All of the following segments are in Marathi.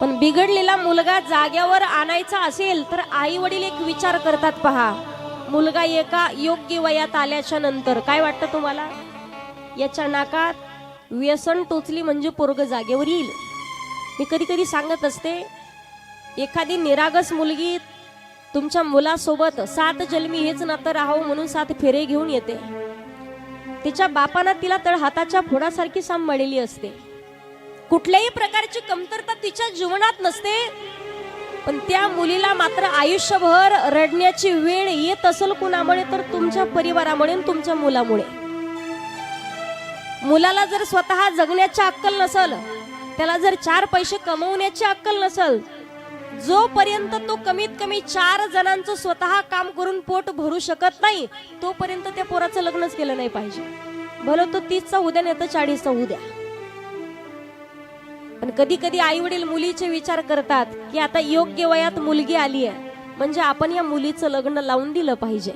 पण बिघडलेला मुलगा जाग्यावर आणायचा असेल तर आई वडील एक विचार करतात पहा, मुलगा एका योग्य वयात आल्याच्या नंतर काय वाटतं तुम्हाला? याच्या नाकात व्यसन टोचली म्हणजे पोरग जागेवर येईल. मी कधी कधी सांगत असते, एखादी निरागस मुलगी तुमच्या मुलासोबत 7 जन्मी हेच नातं राहावं म्हणून 7 फेरे घेऊन येते. तिच्या बापानं तिला तळ हाताच्या फोडासारखी सांभाळलेली असते. कुठल्याही प्रकारची कमतरता तिच्या जीवनात नसते, पण त्या मुलीला मात्र आयुष्यभर रडण्याची वेळ येत असेल कुणामुळे तर तुमच्या परिवारामुळे, तुमच्या मुलामुळे. मुलाला जर स्वतः जगण्याची अक्कल नसल, त्याला जर 4 पैसे कमवण्याची अक्कल नसल, जोपर्यंत तो कमीत कमी 4 जणांचं स्वतः काम करून पोट भरू शकत नाही, तोपर्यंत त्या पोराचं लग्नच केलं नाही पाहिजे. भलं तो 30चा उद्या नाही तर 40चा उद्या. पण कधी कधी आई वडील मुलीचे विचार करतात की आता योग्य वयात मुलगी आली आहे म्हणजे आपण या मुलीचं लग्न लावून दिलं पाहिजे.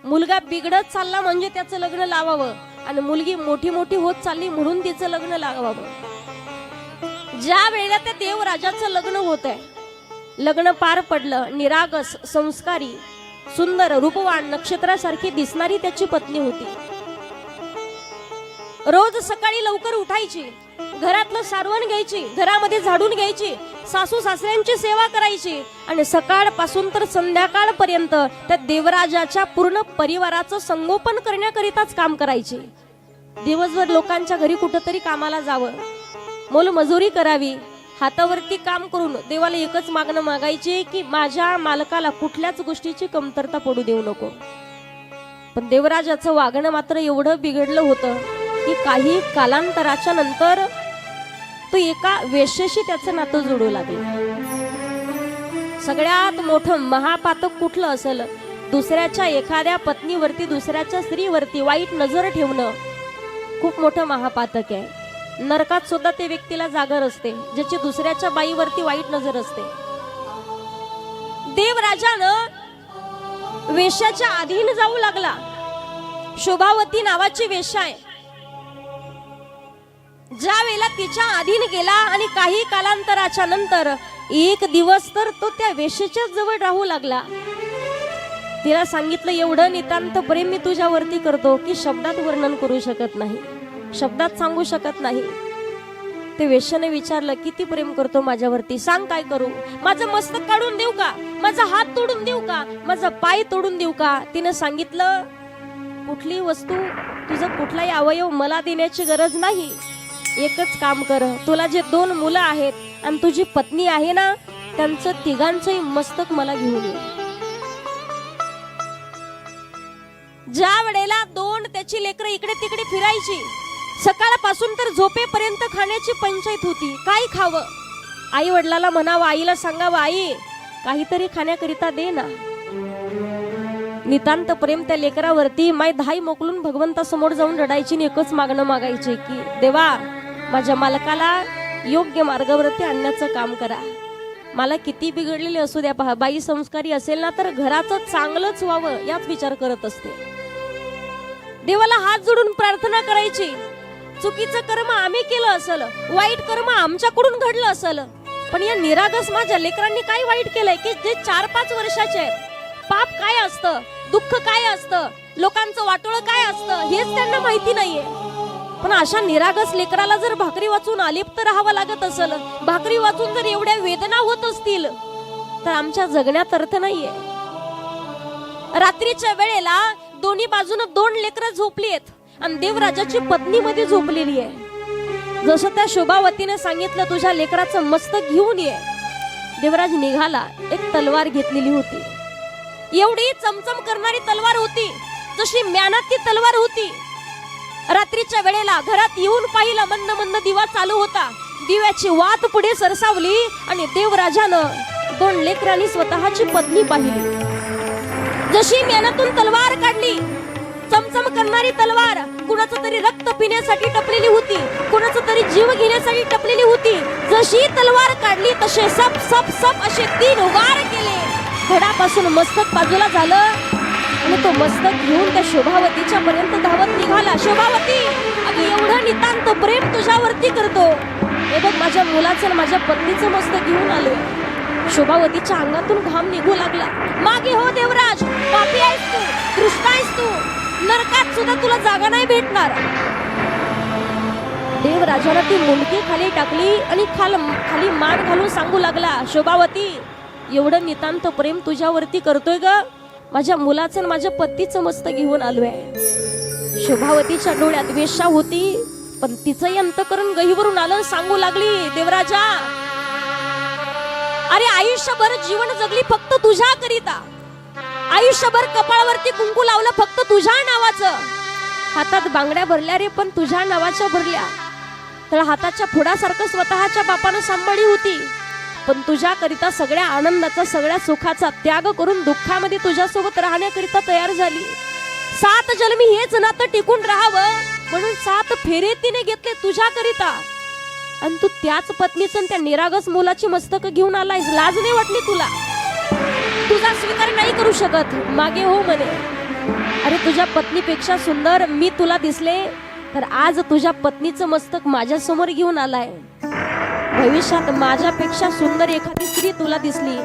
मुलगा बिघडत चालला म्हणजे त्याचं लग्न लावावं, आणि मुलगी मोठी मोठी होत चालली म्हणून तिचं लग्न लावावं. ज्या वेळेला त्या देवराजाचं लग्न होत आहे, लग्न पार पडलं, निरागस, संस्कारी, सुंदर, रूपवान, नक्षत्रासारखी दिसणारी त्याची पत्नी होती. रोज सकाळी लवकर उठायची, घरातलं सारवण घ्यायची, घरामध्ये झाडून घ्यायची, सासू सासऱ्यांची सेवा करायची, आणि सकाळपासून तर संध्याकाळपर्यंत त्या देवराजाच्या पूर्ण परिवाराचं संगोपन करण्याकरिताच काम करायची. दिवसभर लोकांच्या घरी कुठंतरी कामाला जावं, मोलमजुरी करावी, हातावरती काम करून देवाला एकच मागणं मागायचे की माझ्या मालकाला कुठल्याच गोष्टीची कमतरता पडू देऊ नको. पण देवराजाचं वागणं मात्र एवढं बिघडलं होतं की काही कालांतराच्या नंतर तो एका वेश्येशी त्याचं नातं जोडू लागलं. सगळ्यात मोठं महापातक कुठलं असेल? दुसऱ्याच्या एखाद्या पत्नीवरती, दुसऱ्याच्या स्त्रीवरती वाईट नजर ठेवणं खूप मोठं महापातक आहे. नरकात सुद्धा ते व्यक्तीला जागर असते ज्याची दुसऱ्याच्या बाईवरती वाईट नजर असते. देवराजानं वेश्याच्या अधीन जाऊ लागला. शोभावती नावाची वेश्या आहे. ज्या वेळेला तिच्या अधीन गेला आणि काही कालांतराच्या नंतर एक दिवस तर तो त्या वेश्येच्या जवळ राहू लागला. तिला सांगितलं, एवढं नितांत प्रेम मी तुझ्यावरती करतो की शब्दात वर्णन करू शकत नाही, शब्दात सांगू शकत नाही. ते वेश्याने विचारलं, किती प्रेम करतो माझ्यावरती, सांग काय करू? माझं मस्तक काढून देऊ का? माझा हात तोडून देऊ का? माझा पाय तोडून देऊ का? तिने सांगितलं, कुठली वस्तू, तुझं कुठलाही अवयव मला देण्याची गरज नाही. एकच काम कर, तुला जे 2 मुलं आहेत आणि तुझी पत्नी आहे ना, त्यांचं तिघांचंही मस्तक मला घेऊन ये. ज्या वेळेला 2 त्याची लेकरं इकडे तिकडे फिरायची, सकाळपासून तर झोपेपर्यंत खाण्याची पंचायत होती. काय खावं? आई वडिलाला म्हणावं, आईला सांगावं, आई काहीतरी खाण्याकरिता दे ना. नितांत प्रेम त्या लेकरावरती. माय धाई मोकलून भगवंतासमोर जाऊन रडायची, एकच मागणं मागायचे की देवा, माझ्या मालकाला योग्य मार्गावरती आणण्याचं काम करा. मला किती बिघडलेले असू द्या, पहा, बाई संस्कारी असेल ना तर घराचं चांगलंच व्हावं याच विचार करत असते. देवाला हात जोडून प्रार्थना करायची. चुकीचं कर्म आम्ही केलं असेल, वाईट कर्म आमच्याकडून घडलं असेल, पण या निरागस माझ्या लेकरांनी काय वाईट केलंय की जे 4-5 वर्षाचे आहेत? पाप काय असतं, दुःख काय असतं, लोकांचं वाटोळं काय असतं हेच त्यांना माहिती नाहीये. पण अशा निरागस लेकराला जर भाकरी वाचून अलिप्त राहावं लागत असेल, भाकरी वाचून जर एवढ्या वेदना होत असतील, तर आमच्या जगण्यात अर्थ नाहीये. रात्रीच्या वेळेला दोन्ही बाजूने 2 लेकरं झोपली आहेत आणि देवराजाची पत्नी मध्ये झोपलेली आहे. जसं त्या शोभावतीने सांगितलं, तुझ्या लेकराचं मस्तक घेऊन ये. देवराज निघाला. एक तलवार घेतलेली होती, एवढी चमचम करणारी तलवार होती, जशी म्यानात ती तलवार होती. रात्रीच्या वेळेला घरात येऊन पाहिलं, मंद मंद दिवा चालू होता. दिव्याची वात पुढे सरसावली आणि देवराजानं 2 लेकरांनी स्वतःची पत्नी पाहिली. जशी म्यानातून तलवार काढली, चमचम करणारी तलवार कुणाचं तरी रक्त पिण्यासाठी टपलेली होती, कुणाचं तरी जीव घेण्यासाठी टपलेली होती. जशी तलवार काढली तसे सप सप सप असे 3 वार केले. धडापासून मस्तक बाजूला झालं आणि तो मस्तक घेऊन त्या शोभावतीच्या पर्यंत धावत निघाला. शोभावती, अगं एवढं नितांत प्रेम तुझ्यावरती करतो, हे बघ माझ्या मुलाचं आणि माझ्या पत्नीचं मस्तक घेऊन आलोय. शोभावतीच्या अंगातून घाम निघू लागला. मागे हो देवराज, पापी आहेस तू, दुष्ट आहेस तू, नरकात सुद्धा तुला जागा नाही भेटणार. देवराजाला ती मुंडकी खाली टाकली आणि खाली मान घालून सांगू लागला, शोभावती एवढं नितांत प्रेम तुझ्यावरती करतोय ग, माझ्या मुलाचं आणि माझ्या पत्नीचं मस्तक घेऊन आलोय. शोभावतीच्या डोळ्यात वेश्या होती, पण तिचंही अंतकरण गहिवरून आलं. सांगू लागली, देवराजा अरे आयुष्यभर जीवन जगली फक्त तुझ्या करिता, आयुष्यभर कपाळावरती कुंकू लावलं फक्त तुझ्या नावाचं, हातात बांगड्या भरल्या रे पण तुझ्या नावाच्या भरल्या, तर हाताच्या फोडासारखं स्वतःच्या बापानं सांभाळली होती, पण तुझ्या करिता सगळ्या आनंदाचा सगळ्या सुखाचा त्याग करून दुःखामध्ये तुझ्यासोबत राहण्याकरिता तयार झाली. 7 जन्मी हेच नातं टिकून राहावं म्हणून 7 फेरे तिने घेतले तुझ्या करिता, आणि तू त्याच पत्नीचं त्या निरागस मुलाची मस्तक घेऊन आलायस. लाज नाही वाटली तुला? तुझा स्वीकार नाही करू शकत? मागे हो म्हणे. अरे तुझ्या पत्नीपेक्षा सुंदर मी तुला दिसले, तर आज तुझ्या पत्नीचं मस्तक माझ्या समोर घेऊन आलाय. भविष्यात माझ्यापेक्षा सुंदर एखादी स्त्री तुला दिसली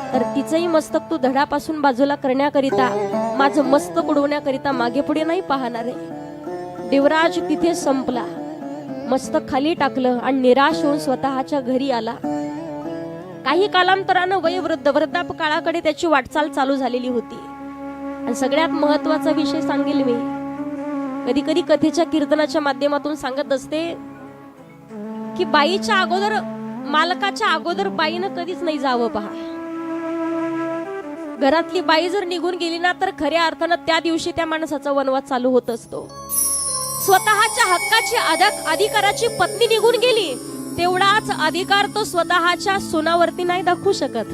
तर तिचंही मस्तक तू धडापासून बाजूला करण्याकरिता, माझं मस्तक उडवण्याकरिता मागे पुढे नाही पाहणार आहे. देवराज तिथे संपला. मस्तक खाली टाकलं आणि निराश होऊन स्वतःच्या घरी आला. काही कालांतरानं वृद्धापकाळाकडे त्याची वाटचाल चालू झालेली होती. आणि सगळ्यात महत्वाचा विषय सांगेल मी, कधी कधी कथेच्या कीर्तनाच्या माध्यमातून सांगत असते की बाईच्या अगोदर, मालकाच्या अगोदर बाईनं कधीच नाही जावं. पहा, घरातली बाई जर निघून गेली ना तर खऱ्या अर्थानं त्या दिवशी त्या माणसाचा वनवास चालू होत असतो. स्वतःच्या हक्काची अधिकाराची पत्नी निघून गेली, तेवढाच अधिकार तो स्वतःच्या सुनावरती नाही दाखवू शकत,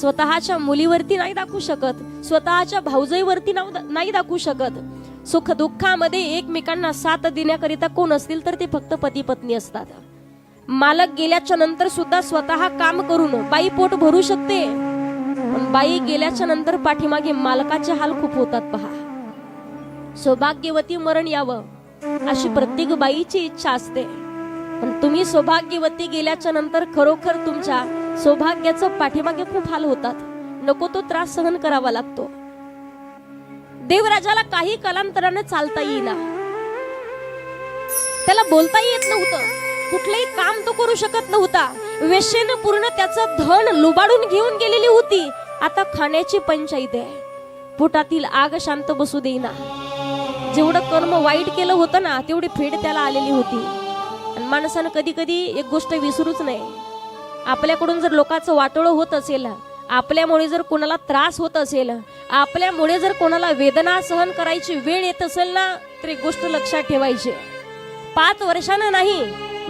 स्वतःच्या मुलीवरती नाही दाखवू शकत, स्वतःच्या भाऊजाईवरती नाही दाखवू शकत. सुख दुःखामध्ये एकमेकांना साथ देण्याकरिता कोण असतील तर ते फक्त पती पत्नी असतात. मालक गेल्याच्या नंतर सुद्धा स्वतः काम करून बाई पोट भरू शकते, पण बाई गेल्याच्या नंतर पाठीमागे मालकाचे हाल खूप होतात. पहा, सौभाग्यवती मरण यावं अशी प्रत्येक बाईची इच्छा असते, पण तुम्ही सौभाग्यवती गेल्याच्या नंतर खरोखर तुमच्या सौभाग्याचं पाठीमागे खूप हाल होतात. नको तो त्रास सहन करावा लागतो. देवराजाला काही कालांतराने चालता येईना, त्याला बोलता येत नव्हतं, कुठलंही काम तो करू शकत नव्हता. वेश्येनं पूर्ण त्याचं धन लुबाडून घेऊन गेलेली होती. आता खाण्याची पंचायत आहे, पोटातील आग शांत बसू देईना. जेवढं कर्म वाईट केलं होतं ना तेवढी फेड त्याला आलेली होती. आणि माणसानं कधी कधी एक गोष्ट विसरूच नाही, आपल्याकडून जर लोकांचं वाटोळं होत असेल, आपल्यामुळे जर कोणाला त्रास होत असेल, आपल्यामुळे जर कोणाला वेदना सहन करायची वेळ येत असेल ना, तर एक गोष्ट लक्षात ठेवायची, 5 वर्षानं नाही,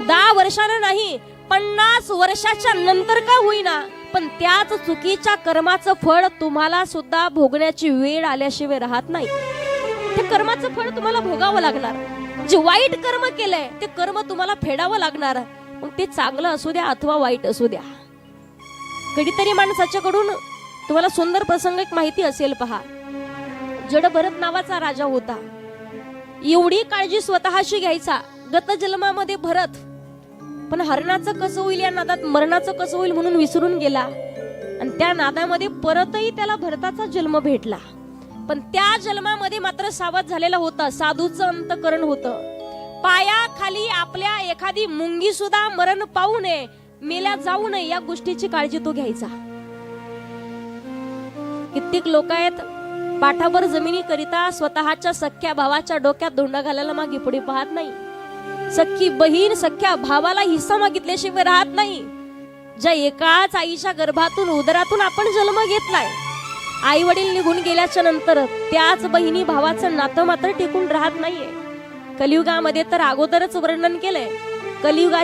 10 वर्षानं नाही, 50 वर्षाच्या नंतर का होईना, पण त्याच चुकीच्या कर्माचं फळ तुम्हाला सुद्धा भोगण्याची वेळ आल्याशिवाय राहत नाही. ते कर्माचं फळ तुम्हाला भोगावं लागणार. जे वाईट कर्म केलंय ते कर्म तुम्हाला फेडावं लागणार, मग ते चांगलं असू द्या अथवा वाईट असू द्या. कधीतरी माणसाच्याकडून तुम्हाला सुंदर प्रसंग एक माहिती असेल. पहा, जडभरत नावाचा राजा होता. एवढी काळजी स्वतःशी घ्यायचा, गत जन्मामध्ये भरत, पण हरणाचं कसं होईल या नादात मरणाचं कसं होईल म्हणून विसरून गेला. आणि त्या नादामध्ये परतही त्याला भरताचा जन्म भेटला, पण त्या जन्मामध्ये मात्र सावध झालेला होता. साधूचं अंतकरण होतं. पायाखाली आपल्या एखादी मुंगी सुद्धा मरण पाहू नये, मेल्या जाऊ नये, या गोष्टीची काळजी तो घ्यायचा. कित्येक लोक आहेत पाठावर जमिनी करिता स्वतःच्या सख्या भावाच्या डोक्यात धोंडा घालायला मागे पुढे पाहत नाही. सख्खी बहीण सख्या भावाला हिस्सा मागितल्याशिवाय राहत नाही. ज्या एकाच आईच्या गर्भातून उदरातून आपण जन्म घेतलाय, आई वडील निघून गेल्याच्या नंतर त्याच बहिणी भावाचं नातं मात्र टिकून राहत नाहीये. कलियुगामध्ये तर अगोदरच वर्णन केलंय, कलियुगात